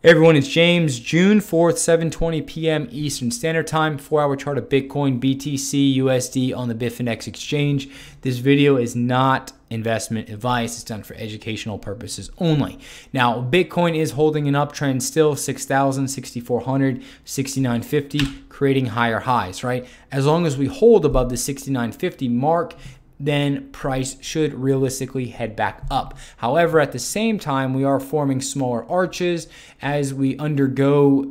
Hey everyone, it's James. June 4th, 7:20 p.m. Eastern Standard Time, 4-hour chart of Bitcoin, BTC, USD on the Bitfinex exchange. This video is not investment advice. It's done for educational purposes only. Now, Bitcoin is holding an uptrend still, 6,000, 6,400, 6,950, creating higher highs, right? As long as we hold above the 6,950 mark, then price should realistically head back up. However, at the same time, we are forming smaller arches as we undergo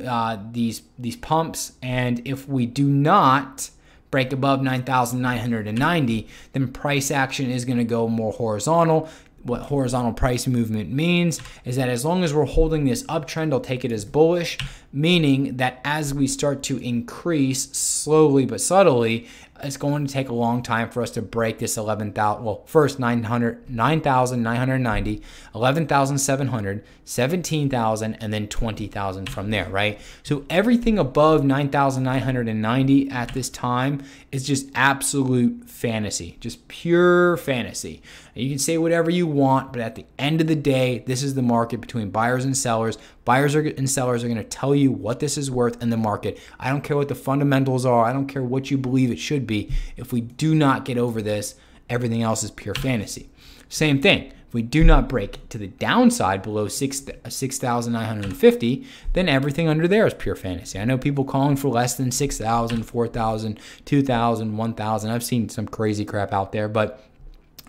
these pumps. And if we do not break above 9,990, then price action is going to go more horizontal. What horizontal price movement means is that as long as we're holding this uptrend, I'll take it as bullish, meaning that as we start to increase slowly but subtly, it's going to take a long time for us to break this 11,000, well, first 9,990, 11,700, 17,000, and then 20,000 from there, right? So everything above 9,990 at this time is just absolute fantasy, just pure fantasy. You can say whatever you want, but at the end of the day, this is the market between buyers and sellers. Buyers and sellers are going to tell you what this is worth in the market. I don't care what the fundamentals are. I don't care what you believe it should be. If we do not get over this, everything else is pure fantasy. Same thing. If we do not break to the downside below 6,950, then everything under there is pure fantasy. I know people calling for less than 6,000, 4,000, 2,000, 1,000. I've seen some crazy crap out there, but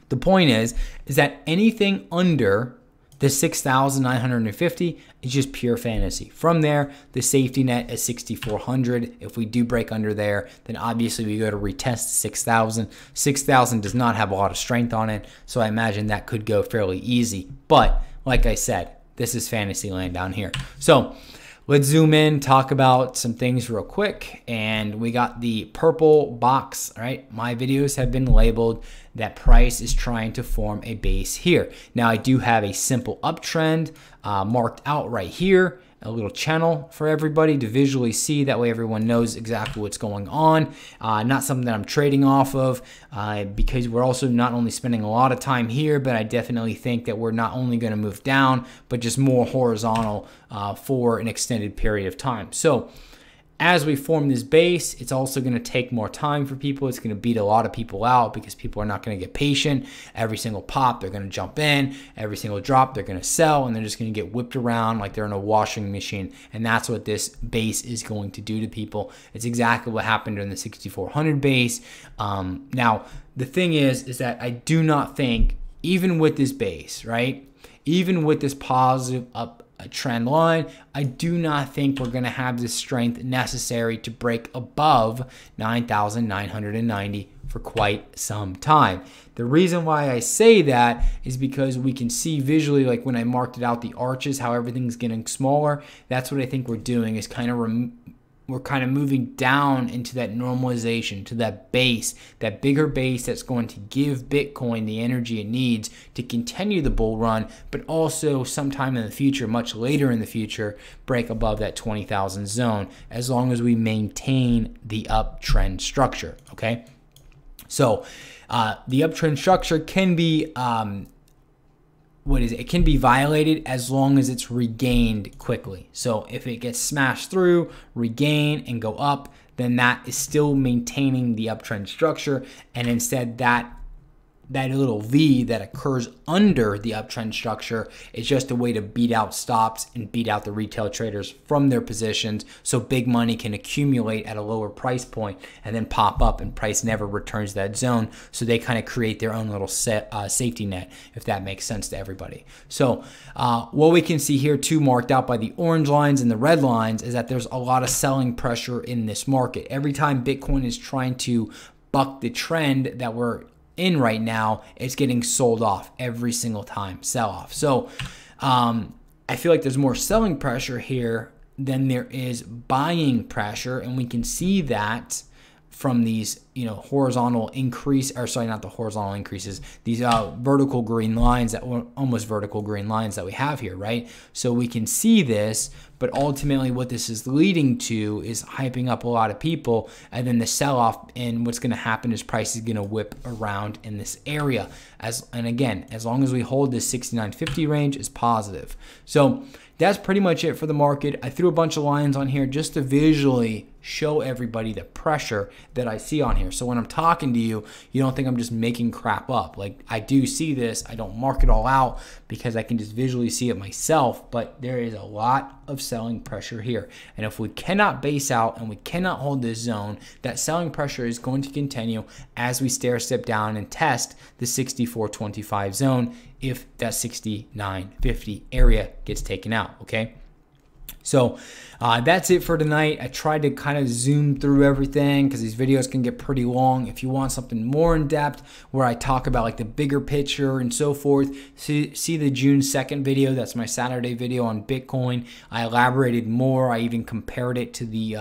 the point is that anything under the 6,950 is just pure fantasy. From there, the safety net is 6,400. If we do break under there, then obviously we go to retest 6,000. 6,000 does not have a lot of strength on it, so I imagine that could go fairly easy. But like I said, this is fantasy land down here. So let's zoom in, talk about some things real quick. And we got the purple box, all right? My videos have been labeled that price is trying to form a base here. Now, I do have a simple uptrend marked out right here, a little channel for everybody to visually see. That way everyone knows exactly what's going on. Not something that I'm trading off of because we're also not only spending a lot of time here, but I definitely think that we're not only going to move down, but just more horizontal for an extended period of time. So as we form this base, it's also going to take more time for people. It's going to beat a lot of people out because people are not going to get patient. Every single pop, they're going to jump in. Every single drop, they're going to sell, and they're just going to get whipped around like they're in a washing machine. And that's what this base is going to do to people. It's exactly what happened during the 6,400 base. Now, the thing is that I do not think, even with this base, right, even with this positive up trend line, I do not think we're going to have the strength necessary to break above 9,990 for quite some time. The reason why I say that is because we can see visually, like when I marked it out, the arches, how everything's getting smaller. That's what I think we're doing, is kind of we're kind of moving down into that normalization, to that base, that bigger base that's going to give Bitcoin the energy it needs to continue the bull run, but also sometime in the future, much later in the future, break above that 20,000 zone, as long as we maintain the uptrend structure, okay? So the uptrend structure can be it can be violated as long as it's regained quickly. So if it gets smashed through, regain, and go up, then that is still maintaining the uptrend structure. And instead, that little V that occurs under the uptrend structure is just a way to beat out stops and beat out the retail traders from their positions, so big money can accumulate at a lower price point and then pop up, and price never returns to that zone. So they kind of create their own little safety net, if that makes sense to everybody. So what we can see here too, marked out by the orange lines and the red lines, is that there's a lot of selling pressure in this market. Every time Bitcoin is trying to buck the trend that we're in right now, it's getting sold off every single time, sell off. So I feel like there's more selling pressure here than there is buying pressure, and we can see that from these, horizontal increase, or sorry, not the horizontal increases, these vertical green lines, that were almost vertical green lines that we have here, right? So we can see this, but ultimately what this is leading to is hyping up a lot of people, and then the sell-off, and what's going to happen is price is going to whip around in this area. And again, as long as we hold this 6,950 range, is positive. So that's pretty much it for the market. I threw a bunch of lines on here just to visually show everybody the pressure that I see on here. So when I'm talking to you, you don't think I'm just making crap up. Like, I do see this. I don't mark it all out because I can just visually see it myself, but there is a lot of selling pressure here. And if we cannot base out and we cannot hold this zone, that selling pressure is going to continue as we stair step down and test the 64.25 zone if that 69.50 area gets taken out, okay? So that's it for tonight. I tried to kind of zoom through everything because these videos can get pretty long. If you want something more in depth where I talk about like the bigger picture and so forth, see the June 2nd video. That's my Saturday video on Bitcoin. I elaborated more. I even compared it to the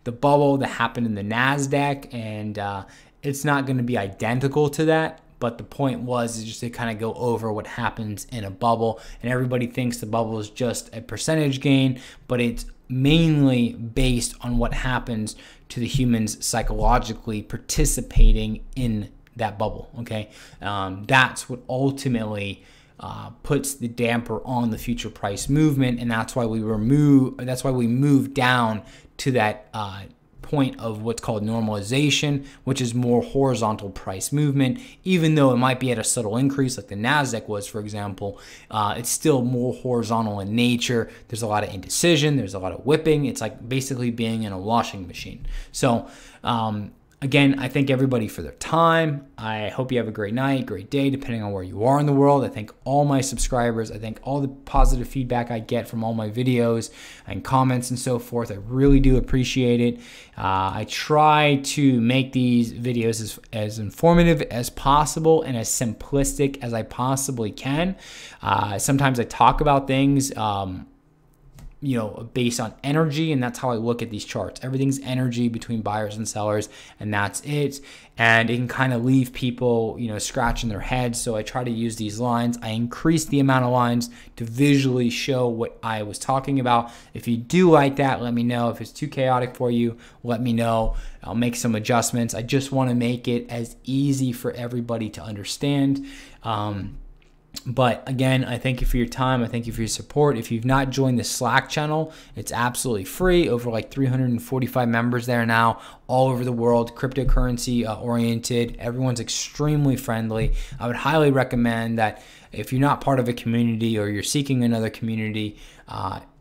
bubble that happened in the NASDAQ, and it's not going to be identical to that. But the point was is just to kind of go over what happens in a bubble. And everybody thinks the bubble is just a percentage gain, but it's mainly based on what happens to the humans psychologically participating in that bubble, okay? That's what ultimately puts the damper on the future price movement, and that's why we move down to that point of what's called normalization, which is more horizontal price movement. Even though it might be at a subtle increase like the NASDAQ was, for example, it's still more horizontal in nature. There's a lot of indecision. There's a lot of whipping. It's like basically being in a washing machine. So again, I thank everybody for their time. I hope you have a great night, great day, depending on where you are in the world. I thank all my subscribers. I thank all the positive feedback I get from all my videos and comments and so forth. I really do appreciate it. I try to make these videos as informative as possible and as simplistic as I possibly can. Sometimes I talk about things based on energy, and that's how I look at these charts. Everything's energy between buyers and sellers, and that's it. And it can kind of leave people, scratching their heads. So I try to use these lines. I increase the amount of lines to visually show what I was talking about. If you do like that, let me know. If it's too chaotic for you, let me know. I'll make some adjustments. I just want to make it as easy for everybody to understand. But again, I thank you for your time. I thank you for your support. If you've not joined the Slack channel, it's absolutely free. Over like 345 members there now, all over the world, cryptocurrency oriented. Everyone's extremely friendly. I would highly recommend that if you're not part of a community or you're seeking another community,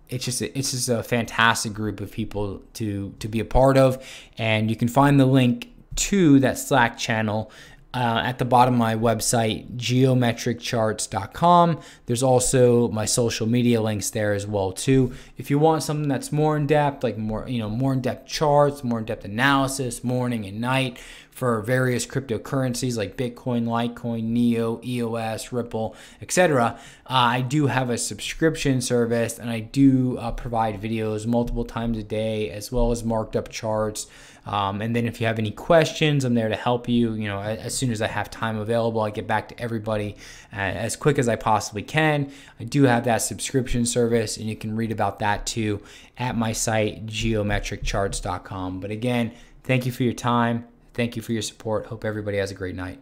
it's just a fantastic group of people to be a part of. And you can find the link to that Slack channel at the bottom of my website, geometriccharts.com. There's also my social media links there as well too. If you want something that's more in depth, like more in-depth charts, more in-depth analysis, morning and night for various cryptocurrencies like Bitcoin, Litecoin, Neo, EOS, Ripple, etc., I do have a subscription service, and I do provide videos multiple times a day, as well as marked up charts. And then if you have any questions, I'm there to help you. As soon as I have time available, I get back to everybody as quick as I possibly can. I do have that subscription service, and you can read about that too at my site, geometriccharts.com. But again, thank you for your time. Thank you for your support. Hope everybody has a great night.